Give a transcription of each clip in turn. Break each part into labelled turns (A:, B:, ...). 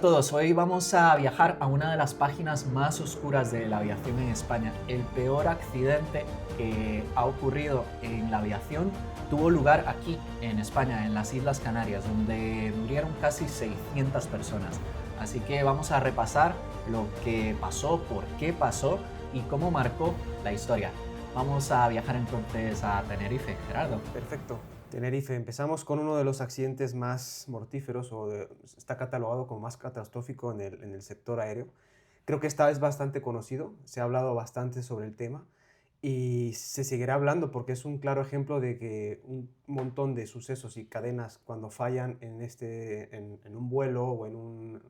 A: todos, hoy vamos a viajar a una de las páginas más oscuras de la aviación en España. El peor accidente que ha ocurrido en la aviación tuvo lugar aquí en España, en las Islas Canarias, donde murieron casi 600 personas. Así que vamos a repasar lo que pasó, por qué pasó y cómo marcó la historia. Vamos a viajar entonces a Tenerife, Gerardo.
B: Perfecto. Tenerife. Empezamos con uno de los accidentes más mortíferos está catalogado como más catastrófico en el sector aéreo. Creo que esta es bastante conocido, se ha hablado bastante sobre el tema y se seguirá hablando porque es un claro ejemplo de que un montón de sucesos y cadenas cuando fallan en un vuelo o en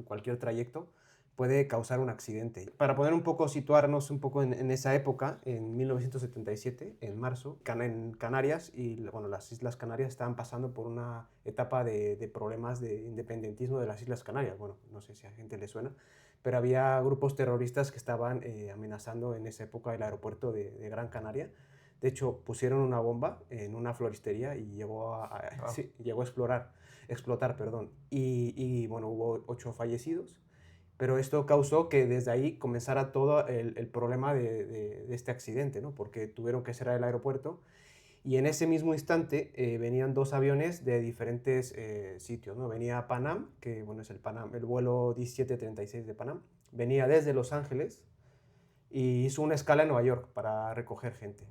B: cualquier trayecto puede causar un accidente. Para poder situarnos un poco en esa época, en 1977, en marzo, en Canarias las Islas Canarias estaban pasando por una etapa de problemas de independentismo de las Islas Canarias. Bueno, no sé si a gente le suena, pero había grupos terroristas que estaban amenazando en esa época el aeropuerto de Gran Canaria. De hecho, pusieron una bomba en una floristería y llegó a explotar. Bueno, hubo 8 fallecidos. Pero esto causó que desde ahí comenzara todo el problema de este accidente, ¿no? Porque tuvieron que cerrar el aeropuerto y en ese mismo instante venían 2 aviones de diferentes sitios, ¿no? Venía Panam, que bueno, es el vuelo 1736 de Panam, venía desde Los Ángeles y hizo una escala en Nueva York para recoger gente.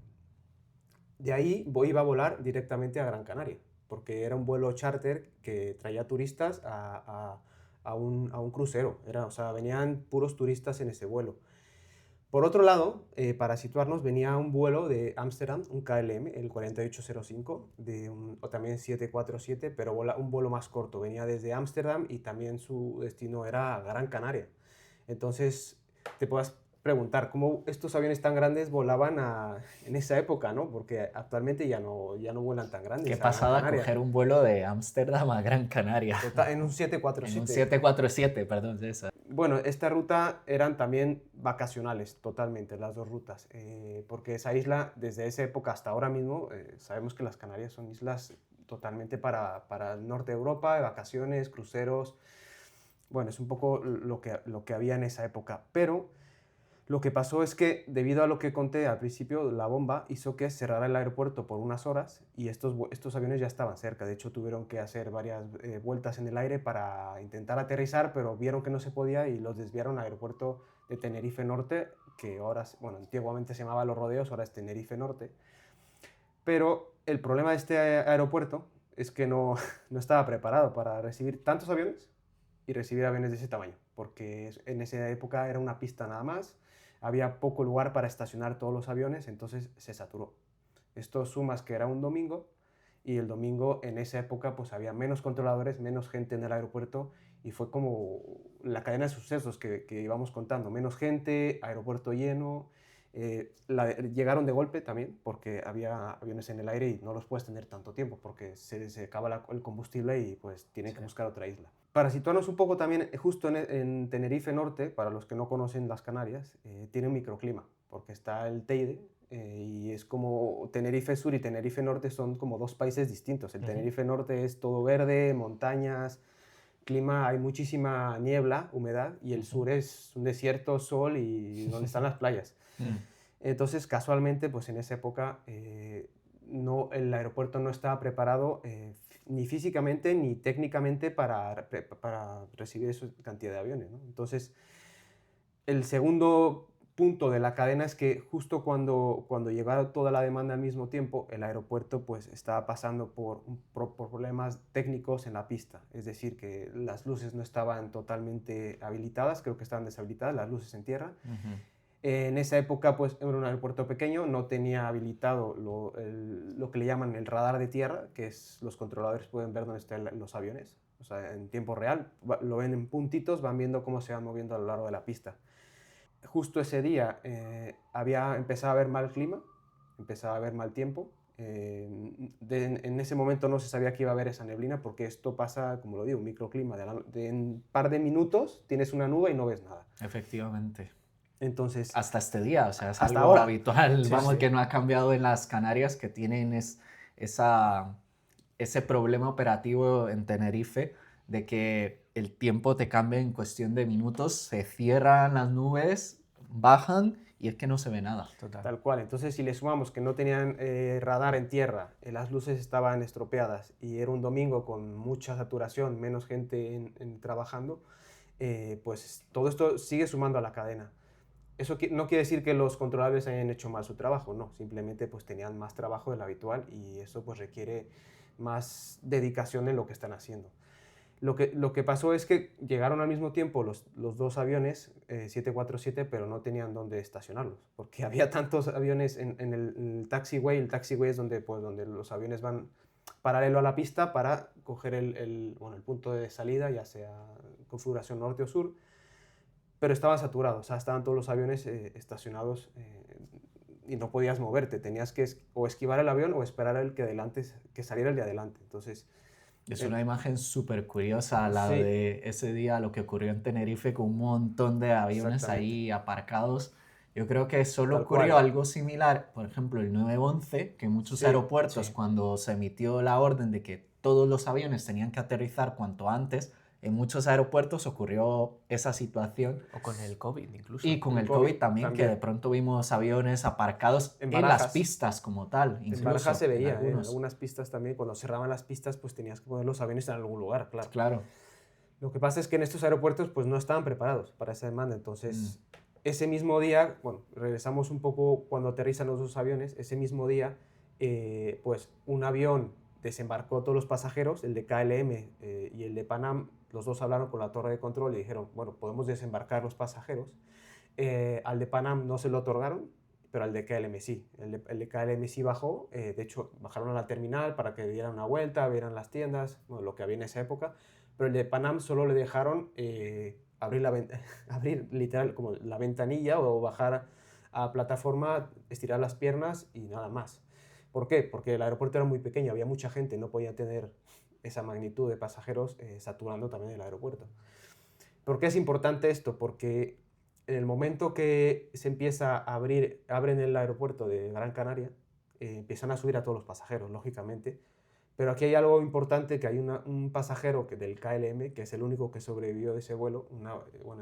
B: De ahí iba a volar directamente a Gran Canaria, porque era un vuelo charter que traía turistas a un crucero. Venían puros turistas en ese vuelo. Por otro lado, para situarnos, venía un vuelo de Ámsterdam, un KLM, el 4805, o también 747, pero un vuelo más corto. Venía desde Ámsterdam y también su destino era Gran Canaria. Entonces, te puedas preguntar cómo estos aviones tan grandes volaban en esa época, ¿no? Porque actualmente ya no vuelan tan grandes.
A: Qué pasada coger un vuelo de Ámsterdam a Gran Canaria.
B: En un 747.
A: En un 747, perdón, de esa.
B: Bueno, esta ruta eran también vacacionales, totalmente, las 2 rutas, porque esa isla, desde esa época hasta ahora mismo, sabemos que las Canarias son islas totalmente para el norte de Europa, de vacaciones, cruceros. Bueno, es un poco lo que había en esa época, pero lo que pasó es que, debido a lo que conté al principio, la bomba hizo que cerrara el aeropuerto por unas horas y estos aviones ya estaban cerca. De hecho, tuvieron que hacer varias vueltas en el aire para intentar aterrizar, pero vieron que no se podía y los desviaron al aeropuerto de Tenerife Norte, que ahora, bueno, antiguamente se llamaba Los Rodeos, ahora es Tenerife Norte. Pero el problema de este aeropuerto es que no estaba preparado para recibir tantos aviones y recibir aviones de ese tamaño, porque en esa época era una pista nada más, había poco lugar para estacionar todos los aviones, entonces se saturó. Esto sumas que era un domingo y el domingo en esa época pues había menos controladores, menos gente en el aeropuerto y fue como la cadena de sucesos que íbamos contando, menos gente, aeropuerto lleno. Llegaron de golpe también porque había aviones en el aire y no los puedes tener tanto tiempo porque se acaba el combustible y pues tienen que buscar otra isla. Para situarnos un poco también, justo en Tenerife Norte, para los que no conocen las Canarias, tiene un microclima porque está el Teide y es como Tenerife Sur y Tenerife Norte son como 2 países distintos. El Tenerife Norte es todo verde, montañas, clima, hay muchísima niebla, humedad, y el sur es un desierto, sol y donde están las playas. Entonces, casualmente, pues en esa época el aeropuerto no estaba preparado ni físicamente ni técnicamente para recibir esa cantidad de aviones, ¿no? Entonces, el segundo punto de la cadena es que justo cuando llegaba toda la demanda al mismo tiempo, el aeropuerto pues estaba pasando por problemas técnicos en la pista. Es decir, que las luces no estaban totalmente habilitadas, creo que estaban deshabilitadas, las luces en tierra. En esa época pues era un aeropuerto pequeño, no tenía habilitado lo que le llaman el radar de tierra, que es los controladores pueden ver dónde están los aviones, o sea, en tiempo real, lo ven en puntitos, van viendo cómo se van moviendo a lo largo de la pista. Justo ese día empezado a haber mal clima, empezaba a haber mal tiempo. En ese momento no se sabía que iba a haber esa neblina porque esto pasa, como lo digo, un microclima. En un par de minutos tienes una nube y no ves nada.
A: Efectivamente.
B: Entonces,
A: hasta este día, o sea, es
B: hasta
A: algo
B: ahora
A: habitual,
B: sí,
A: vamos,
B: sí.
A: Que no ha cambiado en las Canarias, que tienen ese problema operativo en Tenerife de que el tiempo te cambia en cuestión de minutos, se cierran las nubes, bajan y es que no se ve nada. Total.
B: Tal cual. Entonces, si le sumamos que no tenían radar en tierra, las luces estaban estropeadas y era un domingo con mucha saturación, menos gente trabajando, pues todo esto sigue sumando a la cadena. Eso no quiere decir que los controlables hayan hecho mal su trabajo, no. Simplemente pues tenían más trabajo de lo habitual y eso pues requiere más dedicación en lo que están haciendo. Lo que pasó es que llegaron al mismo tiempo los dos aviones 747, pero no tenían dónde estacionarlos, porque había tantos aviones en el taxiway. El taxiway es donde, pues, donde los aviones van paralelo a la pista para coger el punto de salida, ya sea configuración norte o sur, pero estaban saturados, o sea, estaban todos los aviones estacionados y no podías moverte, tenías que o esquivar el avión o esperar que saliera el de adelante. Entonces,
A: es una imagen súper curiosa la
B: sí,
A: de ese día, lo que ocurrió en Tenerife con un montón de aviones ahí aparcados. Yo creo que solo ocurrió algo similar, por ejemplo, el 9/11, que en muchos aeropuertos, cuando se emitió la orden de que todos los aviones tenían que aterrizar cuanto antes, en muchos aeropuertos ocurrió esa situación.
C: O con el COVID incluso.
A: Y con el COVID también, que de pronto vimos aviones aparcados en las pistas como tal.
B: Incluso, en Barajas se veía, en algunas pistas también, cuando cerraban las pistas, pues tenías que poner los aviones en algún lugar, claro.
A: Claro.
B: Lo que pasa es que en estos aeropuertos pues no estaban preparados para esa demanda, entonces ese mismo día, bueno, regresamos un poco cuando aterrizan los dos aviones, ese mismo día, pues un avión desembarcó a todos los pasajeros, el de KLM y el de Panam. Los dos hablaron con la torre de control y dijeron, bueno, podemos desembarcar los pasajeros. Al de Panam no se lo otorgaron, pero al de KLM sí. El de KLM sí bajó, de hecho bajaron a la terminal para que dieran una vuelta, vieran las tiendas, bueno, lo que había en esa época, pero el de Panam solo le dejaron abrir literal como la ventanilla o bajar a plataforma, estirar las piernas y nada más. ¿Por qué? Porque el aeropuerto era muy pequeño, había mucha gente, no podía tener esa magnitud de pasajeros saturando también el aeropuerto. ¿Por qué es importante esto? Porque en el momento que se empieza a abren el aeropuerto de Gran Canaria, empiezan a subir a todos los pasajeros, lógicamente, pero aquí hay algo importante, que hay un pasajero del KLM, que es el único que sobrevivió de ese vuelo,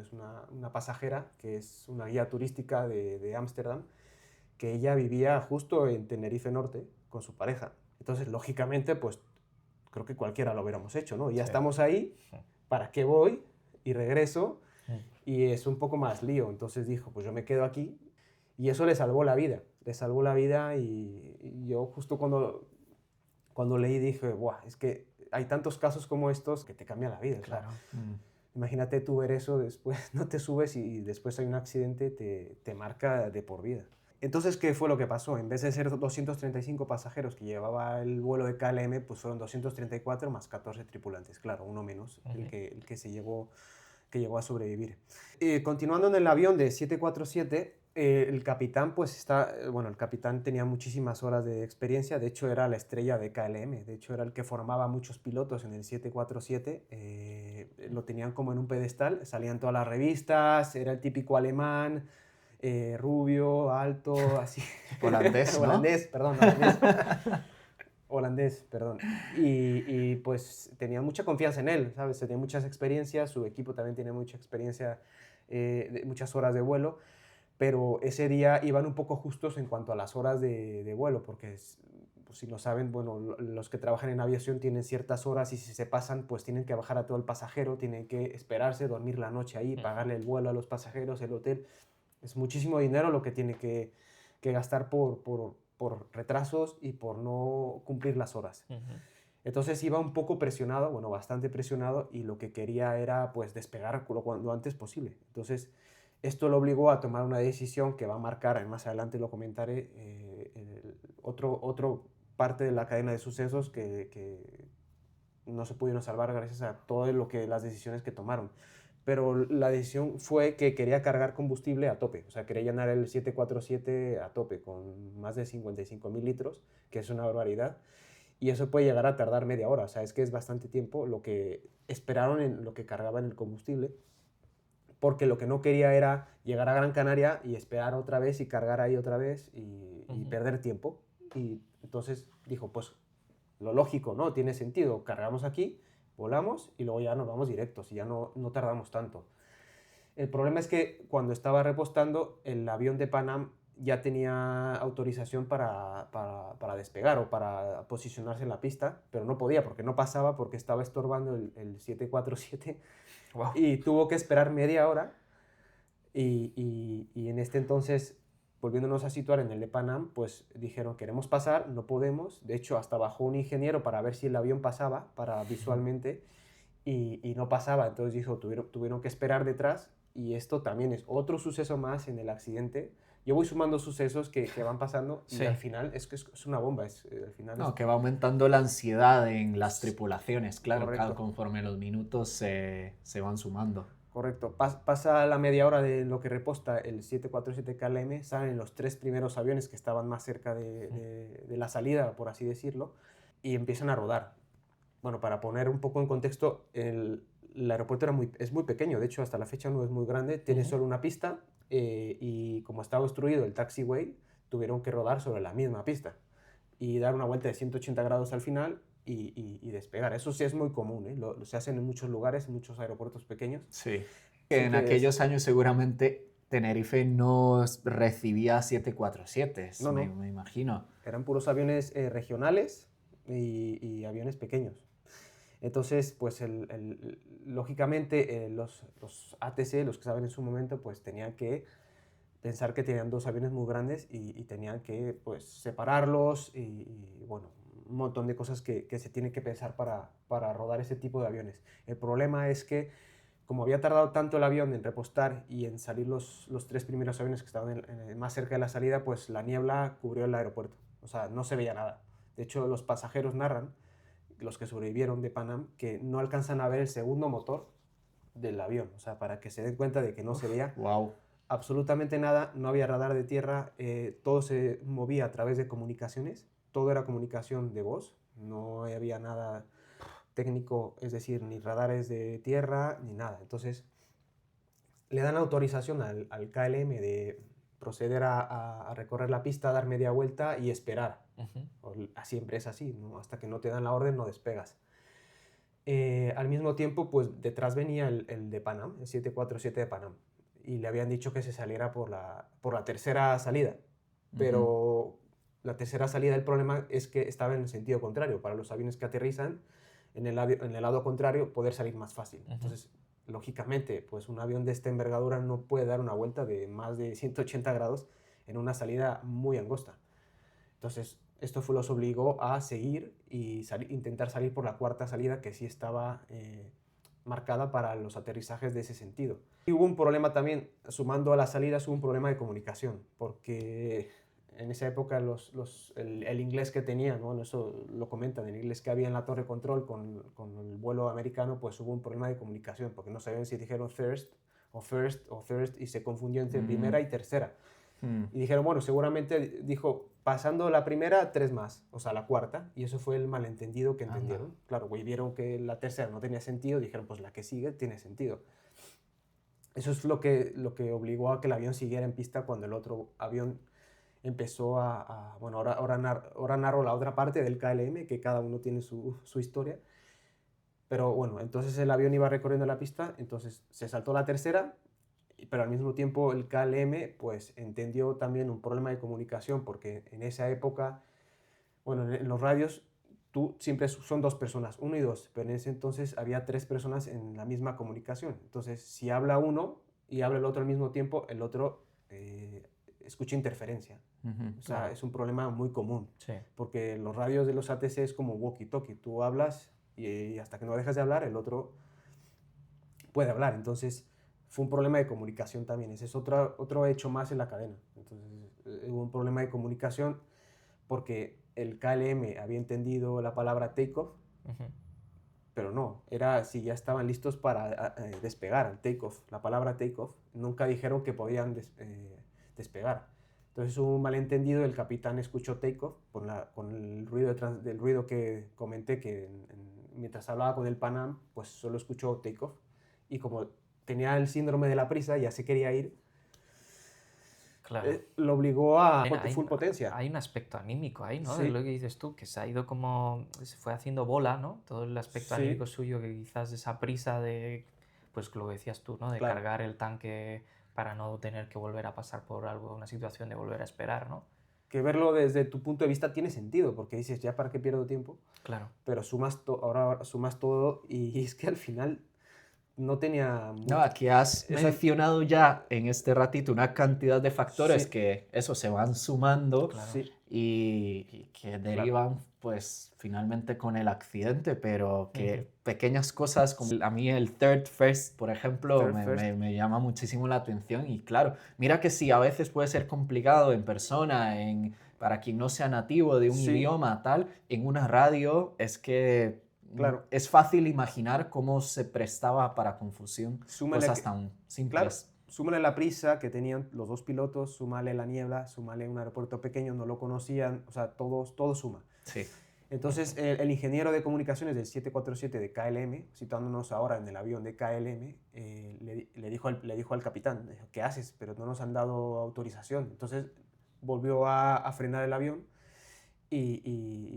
B: es una pasajera, que es una guía turística de Ámsterdam, que ella vivía justo en Tenerife Norte con su pareja. Entonces, lógicamente, pues creo que cualquiera lo hubiéramos hecho, ¿no? Ya estamos ahí, ¿para qué voy? Y regreso, y es un poco más lío. Entonces dijo, pues yo me quedo aquí, y eso le salvó la vida. Le salvó la vida, y yo justo cuando leí dije, ¡buah! Es que hay tantos casos como estos que te cambian la vida.
C: Claro.
B: Imagínate tú ver eso, después no te subes y después hay un accidente, te marca de por vida. Entonces, ¿qué fue lo que pasó? En vez de ser 235 pasajeros que llevaba el vuelo de KLM, pues fueron 234 más 14 tripulantes. Claro, uno menos, el que llegó a sobrevivir. Continuando en el avión de 747, el capitán, el capitán tenía muchísimas horas de experiencia. De hecho, era la estrella de KLM. De hecho, era el que formaba muchos pilotos en el 747. Lo tenían como en un pedestal. Salían todas las revistas. Era el típico alemán, rubio, alto, así.
A: Holandés, ¿no?
B: Holandés, perdón. Y pues tenía mucha confianza en él, ¿sabes? Tenía muchas experiencias. Su equipo también tiene mucha experiencia, muchas horas de vuelo. Pero ese día iban un poco justos en cuanto a las horas de vuelo, porque pues, si no saben, bueno, los que trabajan en aviación tienen ciertas horas y si se pasan, pues tienen que bajar a todo el pasajero, tienen que esperarse, dormir la noche ahí, pagarle el vuelo a los pasajeros, el hotel. Es muchísimo dinero lo que tiene que gastar por retrasos y por no cumplir las horas. Entonces iba un poco presionado, bueno, bastante presionado, y lo que quería era pues despegar lo antes posible. Entonces, esto lo obligó a tomar una decisión que va a marcar, más adelante lo comentaré, otro parte de la cadena de sucesos que no se pudieron salvar gracias a todo las decisiones que tomaron. Pero la decisión fue que quería cargar combustible a tope, o sea, quería llenar el 747 a tope con más de 55.000 litros, que es una barbaridad, y eso puede llegar a tardar media hora, o sea, es que es bastante tiempo lo que esperaron en lo que cargaban el combustible, porque lo que no quería era llegar a Gran Canaria y esperar otra vez y cargar ahí otra vez y perder tiempo. Y entonces dijo, pues lo lógico, ¿no? Tiene sentido, cargamos aquí volamos y luego ya nos vamos directos y ya no tardamos tanto. El problema es que cuando estaba repostando, el avión de Pan Am ya tenía autorización para despegar o para posicionarse en la pista, pero no podía porque no pasaba porque estaba estorbando el 747
A: Wow.
B: y tuvo que esperar media hora y en este entonces, volviéndonos a situar en el de Pan Am, pues dijeron, queremos pasar, no podemos. De hecho, hasta bajó un ingeniero para ver si el avión pasaba, para visualmente, y no pasaba. Entonces dijo, tuvieron que esperar detrás y esto también es otro suceso más en el accidente. Yo voy sumando sucesos que van pasando y
A: Sí.
B: al final es una bomba. Al final
A: No, que va aumentando la ansiedad en las tripulaciones, claro,
B: correcto.
A: conforme los minutos se van sumando.
B: Correcto. Pasa la media hora de lo que reposta el 747 KLM, salen los 3 primeros aviones que estaban más cerca de la salida, por así decirlo, y empiezan a rodar. Bueno, para poner un poco en contexto, el aeropuerto es muy pequeño, de hecho hasta la fecha no es muy grande, tiene solo una pista y como estaba obstruido el taxiway, tuvieron que rodar sobre la misma pista y dar una vuelta de 180 grados al final y despegar. Eso sí es muy común, ¿eh? Se hacen en muchos lugares, en muchos aeropuertos pequeños.
A: Sí. Que
B: Así
A: en
B: que
A: aquellos años seguramente Tenerife no recibía 747,
B: no, no,
A: me imagino.
B: eran puros aviones regionales y aviones pequeños. Entonces, pues lógicamente los ATC, los que saben en su momento, pues tenían que pensar que tenían 2 aviones muy grandes y tenían que pues separarlos bueno, un montón de cosas que se tiene que pensar para rodar ese tipo de aviones. El problema es que como había tardado tanto el avión en repostar y en salir los 3 primeros aviones que estaban más cerca de la salida, pues la niebla cubrió el aeropuerto. O sea, no se veía nada. De hecho, los pasajeros narran, los que sobrevivieron de Pan Am, que no alcanzan a ver el segundo motor del avión. O sea, para que se den cuenta de que no se veía
A: Wow.
B: absolutamente nada, no había radar de tierra, todo se movía a través de comunicaciones, todo era comunicación de voz, no había nada técnico, es decir, ni radares de tierra ni nada. Entonces, le dan autorización al KLM de proceder a recorrer la pista, dar media vuelta y esperar. Siempre es así, ¿no? Hasta que no te dan la orden no despegas. Al mismo tiempo, pues detrás venía el de Pan Am, el 747 de Pan Am, y le habían dicho que se saliera por la tercera salida, pero la tercera salida, el problema es que estaba en el sentido contrario, para los aviones que aterrizan en el lado contrario poder salir más fácil. Entonces, lógicamente, pues un avión de esta envergadura no puede dar una vuelta de más de 180 grados en una salida muy angosta. Entonces, esto los obligó a seguir y intentar salir por la cuarta salida que sí estaba marcada para los aterrizajes de ese sentido. Y hubo un problema también, sumando a las salidas, hubo un problema de comunicación, porque en esa época el inglés que tenían, ¿no? Eso lo comentan, el inglés que había en la torre control con el vuelo americano, pues hubo un problema de comunicación, porque no sabían si dijeron first o first o first y se confundió entre primera y tercera. Y dijeron, bueno, seguramente dijo, pasando la primera, 3 más, o sea, la cuarta, y eso fue el malentendido que entendieron. Claro, güey, vieron que la tercera no tenía sentido, dijeron, pues la que sigue tiene sentido. Eso es lo que obligó a que el avión siguiera en pista cuando el otro avión empezó bueno, ahora narro la otra parte del KLM, que cada uno tiene su historia. Pero bueno, entonces el avión iba recorriendo la pista, entonces se saltó la tercera, pero al mismo tiempo el KLM pues entendió también un problema de comunicación, porque en esa época, bueno, en los radios tú siempre son 2 personas, 1 y 2, pero en ese entonces había 3 personas en la misma comunicación. Entonces, si habla uno y habla el otro al mismo tiempo, el otro escucha interferencia. O sea, es un problema muy común,
A: Sí.
B: porque los radios de los ATC es como walkie-talkie, tú hablas y hasta que no dejas de hablar, el otro puede hablar. Entonces, fue un problema de comunicación también. Ese es otro hecho más en la cadena. Entonces, hubo un problema de comunicación porque el KLM había entendido la palabra takeoff, pero no, era si ya estaban listos para despegar al takeoff. La palabra takeoff, nunca dijeron que podían despegar. Entonces hubo un malentendido, el capitán escuchó takeoff con el ruido del ruido que comenté, que mientras hablaba con el Pan Am, pues solo escuchó takeoff. Y como tenía el síndrome de la prisa, ya se quería ir,
C: Claro.
B: lo obligó a
C: Hay
B: full potencia.
C: hay un aspecto anímico ahí, ¿no?
B: Sí.
C: Es lo que dices tú, que se ha ido como, se fue haciendo bola, ¿no? Todo el aspecto
B: Sí.
C: anímico suyo, que quizás esa prisa de, pues lo que decías tú, ¿no? De
B: Claro.
C: cargar el tanque para no tener que volver a pasar por algo, una situación de volver a esperar, ¿no?
B: Que verlo desde tu punto de vista tiene sentido, porque dices, ya para qué pierdo tiempo,
C: Claro.
B: pero ahora sumas todo y es que al final no tenía...
A: No, aquí has
B: Esa-
A: mencionado ya en este ratito una cantidad de factores
B: Sí.
A: que eso se van sumando
C: Claro.
B: Sí,
A: y que derivan pues finalmente con el accidente, pero que pequeñas cosas como a mí el third first, por ejemplo,
B: Third first.
A: me llama muchísimo la atención y claro, mira que sí, a veces puede ser complicado en persona, para quien no sea nativo de un
B: Sí.
A: idioma, tal, en una radio es que
B: Claro.
A: es fácil imaginar cómo se prestaba para confusión
B: Súmale
A: cosas
B: que-
A: tan
B: claro,
A: simples.
B: súmale la prisa que tenían los dos pilotos, súmale la niebla, súmale un aeropuerto pequeño, no lo conocían, o sea, todo suma.
A: Sí.
B: Entonces, el ingeniero de comunicaciones del 747 de KLM, situándonos ahora en el avión de KLM, le dijo al capitán, dijo, ¿qué haces? Pero no nos han dado autorización. Entonces, volvió a frenar el avión,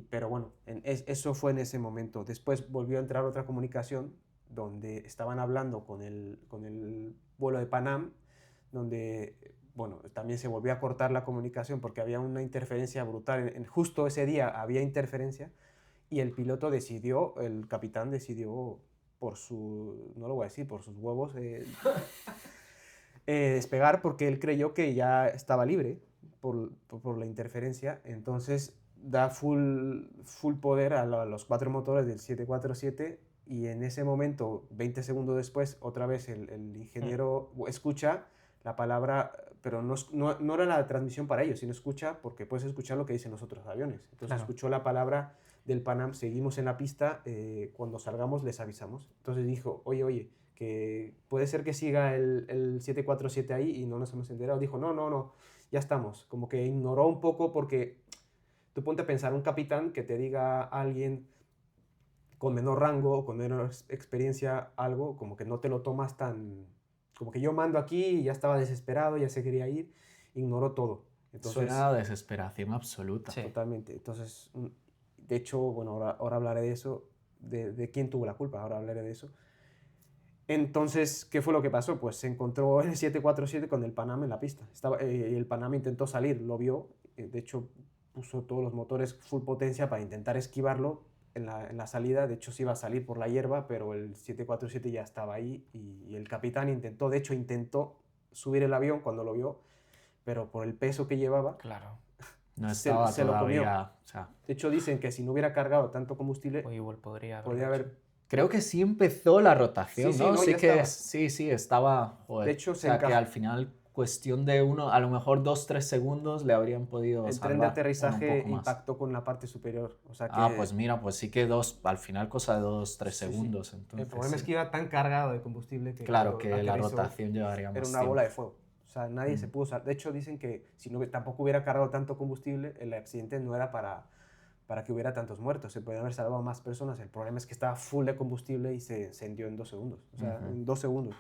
B: pero bueno, eso fue en ese momento. Después volvió a entrar otra comunicación donde estaban hablando con el vuelo de Panam, donde bueno, también se volvió a cortar la comunicación porque había una interferencia brutal. Justo ese día había interferencia y el piloto decidió, el capitán decidió no lo voy a decir, por sus huevos, despegar porque él creyó que ya estaba libre por la interferencia. Entonces da full poder a los 4 motores del 747 y en ese momento, 20 segundos después, otra vez el ingeniero escucha la palabra, pero no era la transmisión para ellos, sino escucha porque puedes escuchar lo que dicen los otros aviones. Entonces
C: Claro.
B: escuchó la palabra del Panam, seguimos en la pista, cuando salgamos les avisamos. Entonces dijo, oye, que puede ser que siga el 747 ahí y no nos hemos enterado. Dijo, no, ya estamos. Como que ignoró un poco porque tú ponte a pensar, un capitán que te diga a alguien con menor rango o con menor experiencia algo, como que no te lo tomas tan... Como que yo mando aquí y ya estaba desesperado, ya se quería ir, ignoró todo. Entonces,
A: Suena a desesperación absoluta.
C: Sí.
B: totalmente. Entonces, de hecho, bueno, ahora hablaré de eso, de quién tuvo la culpa, ahora hablaré de eso. Entonces, ¿qué fue lo que pasó? Pues se encontró el 747 con el Panam en la pista. Y el Panam intentó salir, lo vio, de hecho puso todos los motores full potencia para intentar esquivarlo en la salida. De hecho se iba a salir por la hierba, pero el 747 ya estaba ahí y el capitán intentó subir el avión cuando lo vio, pero por el peso que llevaba,
C: Claro.
A: No
B: Se
A: estaba
B: lo comió.
A: todavía... O sea,
B: de hecho dicen que si no hubiera cargado tanto combustible,
C: O igual podría
B: podría
C: haberlo
B: haber...
A: creo que sí empezó la rotación,
B: Sí,
A: ¿no?
B: no,
A: Sí
B: ya
A: que
B: estaba.
A: sí, estaba. Joder.
B: De hecho,
A: o
B: se
A: sea que
B: encaja.
A: al final, cuestión de a lo mejor 2-3 segundos le habrían podido
B: El
A: salvar.
B: tren de aterrizaje
A: Bueno, un poco más.
B: impactó con la parte superior. O sea que,
A: Ah, pues mira, pues sí que al final cosa de 2-3
B: sí, sí.
A: segundos. Entonces,
B: El problema es
A: sí.
B: que iba tan cargado de combustible que
A: Claro
B: cuando
A: que la
B: aterrizó,
A: rotación llevaría más
B: era una
A: tiempo.
B: bola de fuego. O sea, nadie se pudo De hecho, dicen que si tampoco hubiera cargado tanto combustible, el accidente no era para que hubiera tantos muertos. Se podían haber salvado más personas. El problema es que estaba full de combustible y se encendió en 2 segundos. O sea, en 2 segundos.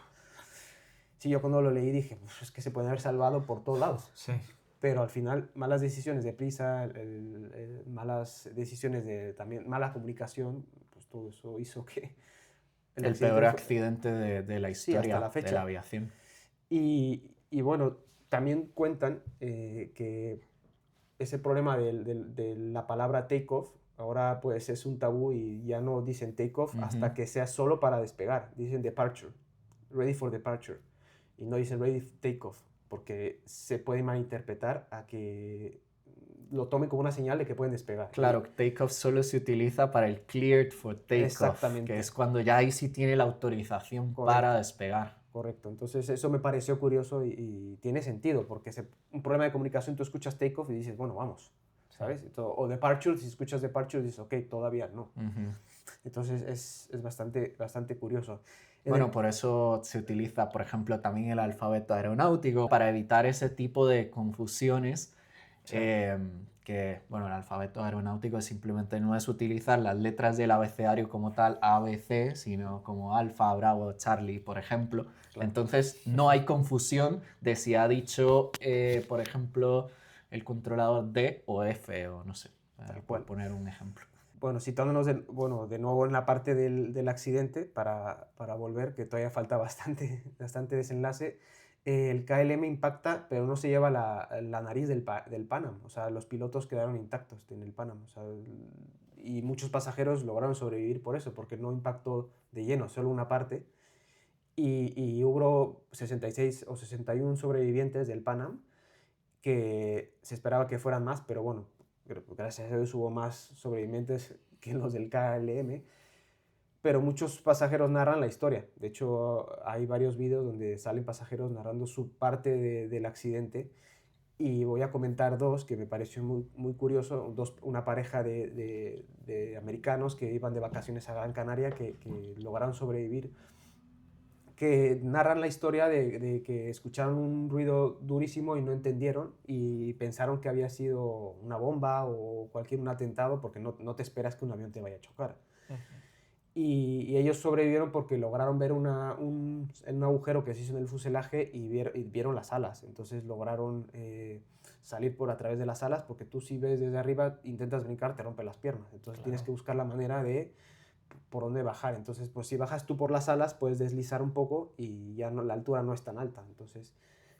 B: Sí, yo cuando lo leí dije, es que se pueden haber salvado por todos lados.
C: Sí.
B: Pero al final, malas decisiones de prisa, malas decisiones también mala comunicación, pues todo eso hizo que...
A: El
B: accidente
A: peor
B: fue-
A: accidente de la
B: Sí, hasta
A: historia
B: la
A: de
B: fecha.
A: la aviación.
B: Y bueno, también cuentan que ese problema de la palabra take-off, ahora pues es un tabú y ya no dicen take-off hasta que sea solo para despegar. Dicen departure, ready for departure. Y no dicen ready take-off, porque se puede malinterpretar a que lo tomen como una señal de que pueden despegar.
A: Claro, takeoff solo se utiliza para el cleared for takeoff,
B: Exactamente.
A: que es cuando ya ahí sí tiene la autorización para despegar.
B: Correcto, entonces eso me pareció curioso y tiene sentido, porque un problema de comunicación, tú escuchas takeoff y dices, bueno, vamos, ¿sabes? O departure, si escuchas departure dices, ok, todavía no. Entonces es bastante curioso.
A: Bueno, por eso se utiliza, por ejemplo, también el alfabeto aeronáutico para evitar ese tipo de confusiones
C: Sí.
A: Que, bueno, el alfabeto aeronáutico simplemente no es utilizar las letras del abecedario como tal, A, B, C, sino como alfa, bravo, Charlie, por ejemplo.
B: Claro.
A: Entonces, no hay confusión de si ha dicho, por ejemplo, el controlador D o F, o no sé,
B: Tal
A: por
B: cual.
A: poner un ejemplo.
B: Bueno, situándonos de nuevo en la parte del accidente, para volver, que todavía falta bastante desenlace, el KLM impacta, pero no se lleva la nariz del Pan Am. O sea, los pilotos quedaron intactos en el Pan Am. O sea, y muchos pasajeros lograron sobrevivir por eso, porque no impactó de lleno, solo una parte. Y hubo 66 o 61 sobrevivientes del Pan Am, que se esperaba que fueran más, pero bueno, gracias a Dios hubo más sobrevivientes que los del KLM, pero muchos pasajeros narran la historia. De hecho, hay varios vídeos donde salen pasajeros narrando su parte del accidente, y voy a comentar dos que me pareció muy curioso. Una pareja de americanos que iban de vacaciones a Gran Canaria, que lograron sobrevivir, que narran la historia de que escucharon un ruido durísimo y no entendieron, y pensaron que había sido una bomba o un atentado, porque no te esperas que un avión te vaya a chocar. Y ellos sobrevivieron porque lograron ver un agujero que se hizo en el fuselaje, y vieron las alas. Entonces lograron salir por a través de las alas, porque tú, si ves desde arriba, intentas brincar, te rompe las piernas. Entonces tienes que buscar la manera de por dónde bajar. Entonces, pues si bajas tú por las alas, puedes deslizar un poco y ya la altura no es tan alta. Entonces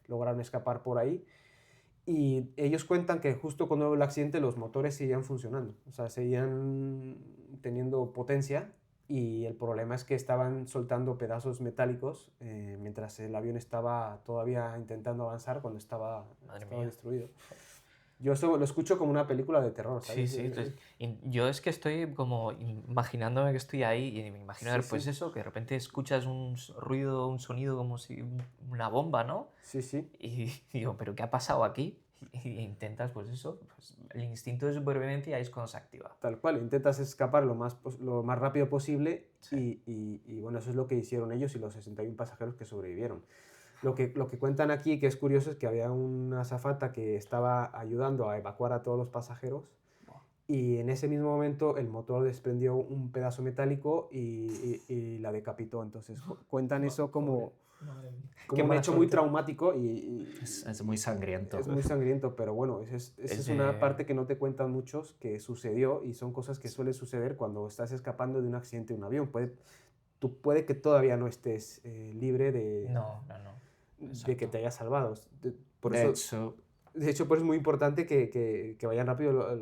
B: lograron escapar por ahí. Y ellos cuentan que justo cuando hubo el accidente, los motores seguían funcionando, o sea, seguían teniendo potencia, y el problema es que estaban soltando pedazos metálicos mientras el avión estaba todavía intentando avanzar, cuando estaba destruido. Yo eso lo escucho como una película de terror, ¿sabes?
C: Sí, sí. Yo es que estoy como imaginándome que estoy ahí, y me imagino
B: Sí.
C: eso, que de repente escuchas un ruido, un sonido como si una bomba, ¿no?
B: Sí, sí.
C: Y digo, ¿pero qué ha pasado aquí? Y intentas, pues eso, pues el instinto de supervivencia, y ahí es cuando se activa.
B: Tal cual, intentas escapar lo más rápido posible,
C: Sí.
B: y bueno, eso es lo que hicieron ellos y los 61 pasajeros que sobrevivieron. Lo que cuentan aquí, que es curioso, es que había una azafata que estaba ayudando a evacuar a todos los pasajeros, y en ese mismo momento el motor desprendió un pedazo metálico y la decapitó. Entonces cuentan eso como un hecho muy traumático,
A: Es muy sangriento.
B: es muy sangriento, pero bueno, esa es una parte que no te cuentan muchos, que sucedió, y son cosas que suelen suceder cuando estás escapando de un accidente de un avión. Puede que todavía no estés libre de que te hayas salvado. De hecho, pues es muy importante que vayan rápido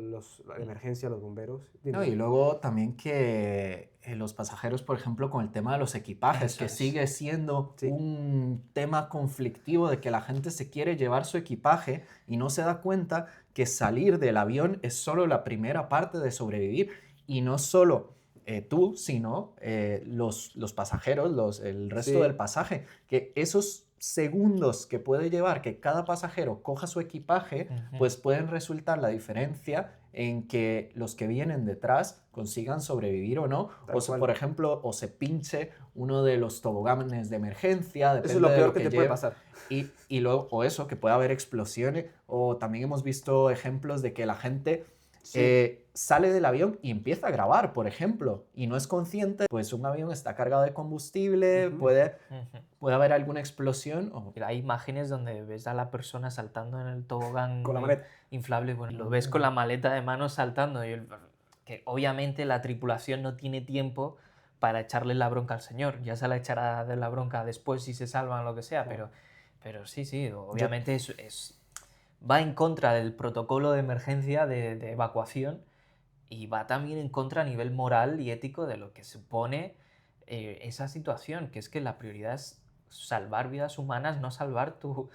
B: la emergencia, los bomberos.
A: No, y luego también que los pasajeros, por ejemplo, con el tema de los equipajes,
C: Eso
A: que
C: es.
A: sigue siendo
B: Sí.
A: un tema conflictivo, de que la gente se quiere llevar su equipaje y no se da cuenta que salir del avión es solo la primera parte de sobrevivir, y no solo tú, sino los pasajeros, el resto
B: Sí.
A: del pasaje, que esos segundos que puede llevar que cada pasajero coja su equipaje, pues pueden resultar la diferencia en que los que vienen detrás consigan sobrevivir o no, por ejemplo, o se pinche uno de los toboganes de emergencia, depende
B: eso es lo
A: de
B: peor que te puede
A: lleve.
B: pasar.
A: Y luego, o eso, que puede haber explosiones, o también hemos visto ejemplos de que la gente sale del avión y empieza a grabar, por ejemplo, y no es consciente, pues un avión está cargado de combustible, puede haber alguna explosión.
C: Hay imágenes donde ves a la persona saltando en el tobogán
B: Con la maleta
C: inflable, bueno, lo ves con la maleta de mano saltando, que obviamente la tripulación no tiene tiempo para echarle la bronca al señor, ya se la echará de la bronca después si se salvan o lo que sea, pero sí, obviamente va en contra del protocolo de emergencia de evacuación, y va también en contra a nivel moral y ético de lo que supone esa situación, que es que la prioridad es salvar vidas humanas, no salvar tu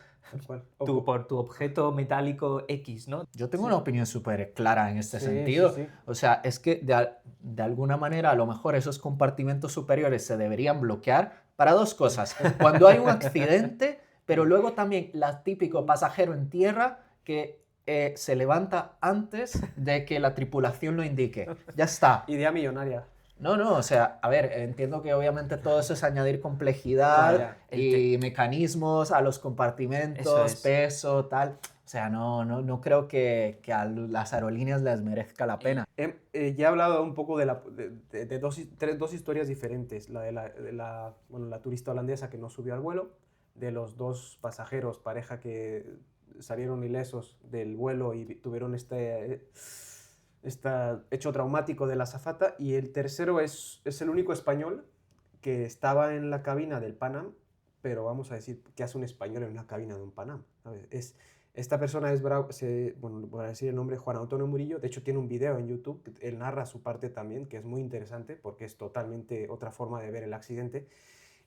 C: objeto metálico X, ¿no?
A: Yo tengo una opinión súper clara en este sentido.
B: Sí.
A: O sea, es que de alguna manera a lo mejor esos compartimentos superiores se deberían bloquear para dos cosas. Cuando hay un accidente, pero luego también el típico pasajero en tierra que se levanta antes de que la tripulación lo indique. Ya está.
B: Idea millonaria.
A: No, o sea, a ver, entiendo que obviamente todo eso es añadir complejidad
B: Ya,
A: y mecanismos a los
C: Eso
A: compartimentos,
C: es.
A: peso, tal. O sea, no creo que a las aerolíneas les merezca la pena.
B: Ya he hablado un poco de dos historias diferentes. La bueno, la turista holandesa que no subió al vuelo, de los dos pasajeros, pareja que salieron ilesos del vuelo y tuvieron este hecho traumático de la azafata. Y el tercero es el único español que estaba en la cabina del Pan Am, pero vamos a decir, ¿qué hace un español en una cabina de un Pan Am? ¿Sabes? Esta persona es, bueno, voy a decir el nombre, Juan Antonio Murillo. De hecho, tiene un video en YouTube, él narra su parte también, que es muy interesante, porque es totalmente otra forma de ver el accidente.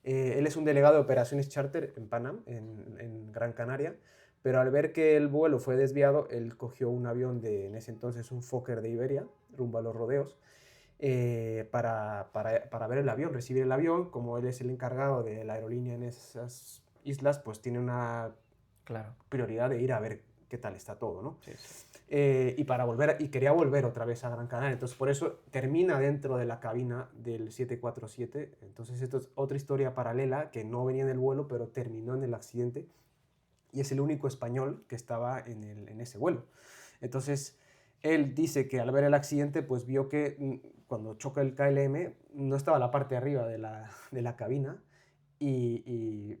B: Él es un delegado de operaciones charter en Pan Am, en Gran Canaria, pero al ver que el vuelo fue desviado, él cogió un avión en ese entonces, un Fokker de Iberia, rumbo a los rodeos, para ver el avión, recibir el avión. Como él es el encargado de la aerolínea en esas islas, pues tiene una
C: Claro.
B: prioridad de ir a ver qué tal está todo, ¿no?
C: Sí, sí.
B: Y quería volver otra vez a Gran Canaria, entonces por eso termina dentro de la cabina del 747. Entonces esto es otra historia paralela que no venía en el vuelo, pero terminó en el accidente, y es el único español que estaba en ese vuelo. Entonces él dice que al ver el accidente, pues vio que cuando choca el KLM no estaba la parte de arriba de la cabina, y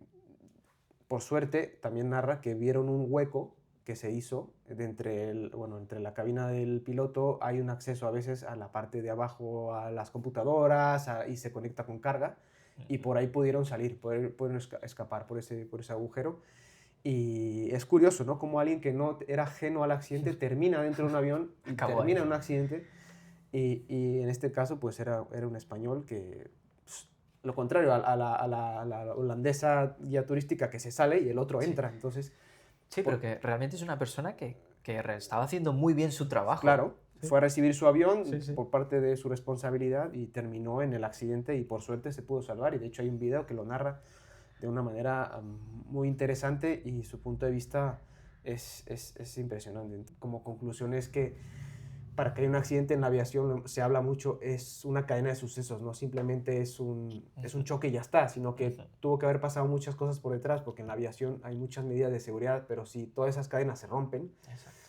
B: por suerte también narra que vieron un hueco que se hizo entre la cabina del piloto. Hay un acceso a veces a la parte de abajo a las computadoras, y se conecta con carga, y por ahí pudieron salir, pudieron escapar por ese agujero. Y es curioso, ¿no? Como alguien que no era ajeno al accidente termina dentro de un avión y
C: Acabó
B: termina
C: ahí.
B: en un accidente. Y en este caso, pues era un español que, pues, lo contrario a la holandesa guía turística, que se sale y el otro
C: Sí.
B: entra. Entonces,
C: Sí, pero que realmente es una persona que estaba haciendo muy bien su trabajo.
B: claro,
C: Sí.
B: fue a recibir su avión
C: Sí, sí.
B: por parte de su responsabilidad y terminó en el accidente, y por suerte se pudo salvar. Y de hecho hay un video que lo narra de una manera muy interesante, y su punto de vista es impresionante. Como conclusión es que para que haya un accidente en la aviación, se habla mucho, es una cadena de sucesos, no simplemente es un choque y ya está, sino que tuvo que haber pasado muchas cosas por detrás, porque en la aviación hay muchas medidas de seguridad, pero si todas esas cadenas se rompen,
C: Exacto.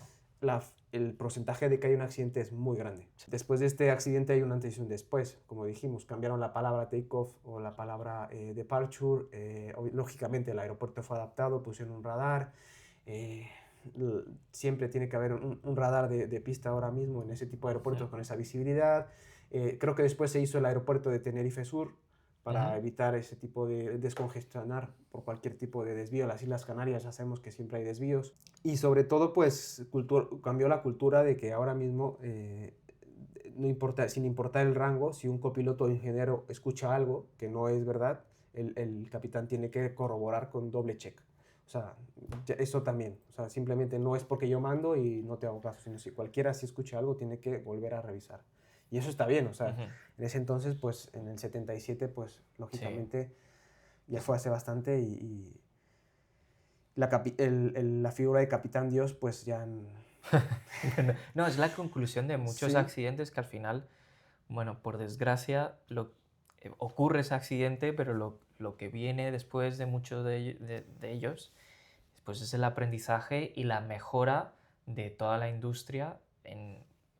B: el porcentaje de que haya un accidente es muy grande. Después de este accidente hay un antes y un después. Como dijimos, cambiaron la palabra take-off o la palabra departure. Lógicamente el aeropuerto fue adaptado, pusieron un radar. Siempre tiene que haber un radar de pista ahora mismo en ese tipo de aeropuertos con esa visibilidad. Creo que después se hizo el aeropuerto de Tenerife Sur para evitar ese tipo de descongestionar por cualquier tipo de desvío. Las Islas Canarias ya sabemos que siempre hay desvíos. Y sobre todo, pues cambió la cultura de que ahora mismo, no importa, sin importar el rango, si un copiloto o ingeniero escucha algo que no es verdad, el capitán tiene que corroborar con doble check. O sea, eso también. O sea, simplemente no es porque yo mando y no te hago caso, sino si cualquiera si escucha algo tiene que volver a revisar. Y eso está bien, o sea, en ese entonces, pues en el 77, pues lógicamente ya fue hace bastante, y la figura de Capitán Dios, pues ya...
C: No, es la conclusión de muchos
B: Sí.
C: accidentes que al final, bueno, por desgracia, ocurre ese accidente, pero lo que viene después de muchos de ellos, pues es el aprendizaje y la mejora de toda la industria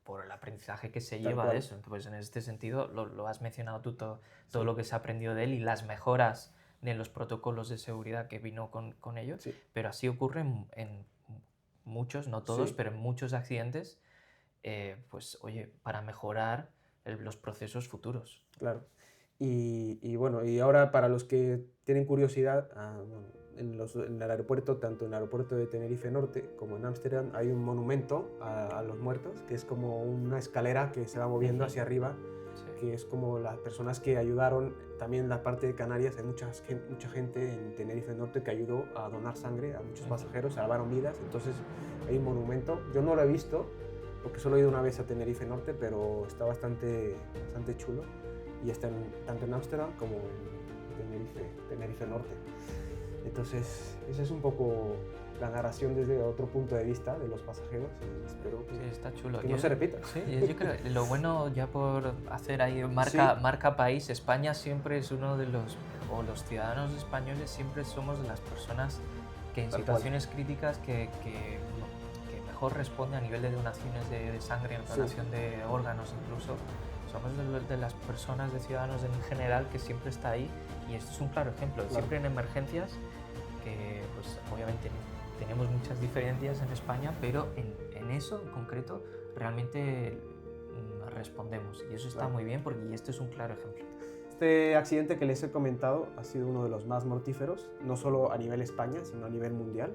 C: por el aprendizaje que se
B: Tal
C: lleva
B: cual.
C: de eso. Entonces, en este sentido, lo has mencionado tú, todo
B: Sí.
C: lo que se ha aprendido de él y las mejoras de los protocolos de seguridad que vino con ello,
B: Sí.
C: pero así ocurre en muchos, no todos,
B: Sí.
C: pero en muchos accidentes, pues oye, para mejorar los procesos futuros.
B: Claro. Y bueno, y ahora para los que tienen curiosidad, bueno, en el aeropuerto, tanto en el aeropuerto de Tenerife Norte como en Ámsterdam, hay un monumento a los muertos, que es como una escalera que se va moviendo hacia arriba, que es como las personas que ayudaron. También en la parte de Canarias hay mucha gente en Tenerife Norte que ayudó a donar sangre a muchos pasajeros, salvaron vidas. Entonces hay un monumento. Yo no lo he visto porque solo he ido una vez a Tenerife Norte, pero está bastante chulo, y está tanto en Ámsterdam como en Tenerife Norte. Entonces, esa es un poco la narración desde otro punto de vista de los pasajeros y espero
C: Sí, está chulo.
B: que no se repita.
C: Sí, yo creo que lo bueno, ya por hacer ahí
B: Sí.
C: marca país, España siempre es uno de los ciudadanos españoles siempre somos de las personas que en
B: Tal
C: situaciones críticas que mejor responde a nivel de donaciones de sangre,
B: Sí.
C: donación de órganos incluso. Somos de las personas, de ciudadanos en general que siempre está ahí, y esto es un claro ejemplo.
B: Claro.
C: Siempre en emergencias, que pues obviamente tenemos muchas diferencias en España, pero en eso en concreto realmente respondemos, y eso está
B: Claro.
C: muy bien porque esto es un claro ejemplo.
B: Este accidente que les he comentado ha sido uno de los más mortíferos, no solo a nivel España, sino a nivel mundial.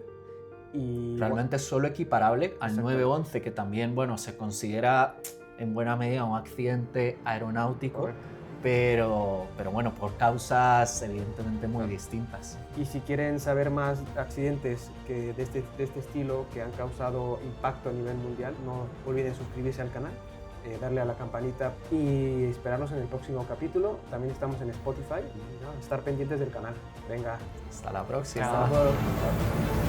B: Y
A: Realmente es solo equiparable al
B: Exactamente.
A: 911, que también, bueno, se considera en buena medida un accidente aeronáutico,
B: Correcto.
A: pero bueno, por causas evidentemente muy distintas.
B: Y si quieren saber más accidentes de este estilo que han causado impacto a nivel mundial, no olviden suscribirse al canal, darle a la campanita y esperarnos en el próximo capítulo. También estamos en Spotify y nada, estar pendientes del canal. Venga,
A: Hasta la próxima.
B: hasta luego.